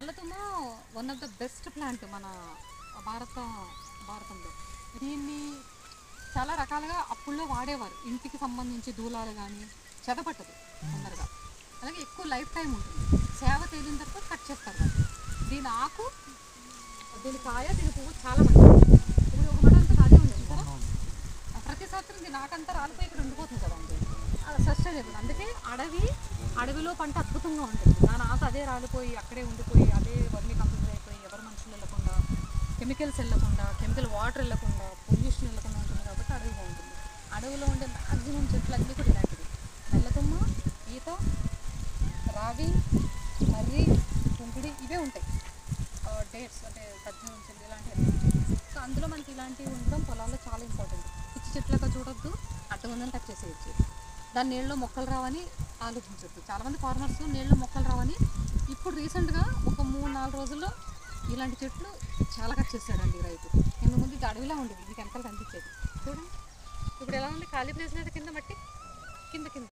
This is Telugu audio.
నల్లతుమ్మ one of the best plant మన భారతంలో. దీన్ని చాలా రకాలుగా అప్పుల్లో వాడేవారు. ఇంటికి సంబంధించి దూలాలు కానీ చెదపట్టదు తొందరగా, అలాగే ఎక్కువ లైఫ్ టైం ఉంటుంది. సేవ తేలిన తర్వాత కట్ చేస్తారు వాళ్ళు. దీని ఆకు, దీని కాయ, దీని పువ్వు చాలా మంచిది. ఇప్పుడు ఒక మడంతా అదే ఉంది కదా, ప్రతి సంవత్సరం దీని ఆకంతా రాలిపోయి ఇక్కడ ఉండిపోతుంది కదండి. సస్టైనబుల్, అందుకే అడవిలో పంట అద్భుతంగా ఉంటుంది. దాని ఆకు అదే రాలిపోయి అక్కడే ఉండిపోయి అదే వర్మి కంపోస్ట్ అయిపోయి ఎవరు మనుషులు వెళ్ళకుండా, కెమికల్స్ వెళ్ళకుండా, కెమికల్ వాటర్ వెళ్ళకుండా, పొల్యూషన్ వెళ్ళకుండా ఉంటుంది. కాబట్టి అడవి బాగుంటుంది. అడవిలో ఉండే మ్యాక్సిమం చెట్లన్నీ కూడా ఇలాంటివి. నల్లతుమ్మ, ఈత, రావి, మర్రి, కుంకుడి ఇవే ఉంటాయి. డేట్స్ అంటే ఖర్జూరం చెల్లి ఇలాంటివి. సో అందులో మనకి ఇలాంటివి ఉండడం పొలాల్లో చాలా ఇంపార్టెంట్. పిచ్చి చెట్లుగా చూడొద్దు, అడ్డగుందని కట్ చేసేయచ్చు. దాని నీళ్ళలో మొక్కలు రావని ఆలోచించొద్దు. చాలామంది ఫార్మర్స్ నీళ్ళలో మొక్కలు రావని ఇప్పుడు రీసెంట్గా ఒక 3-4 రోజుల్లో ఇలాంటి చెట్లు చాలా కట్ చేశాడండి రైతు. ఇంత ముందు ఇది అడవిలా ఉండేది, మీకు వెనకాల కనిపించేది చూడండి. ఇప్పుడు ఎలా ఉంది, ఖాళీ ప్లేస్ లేదా కింద మట్టి కింద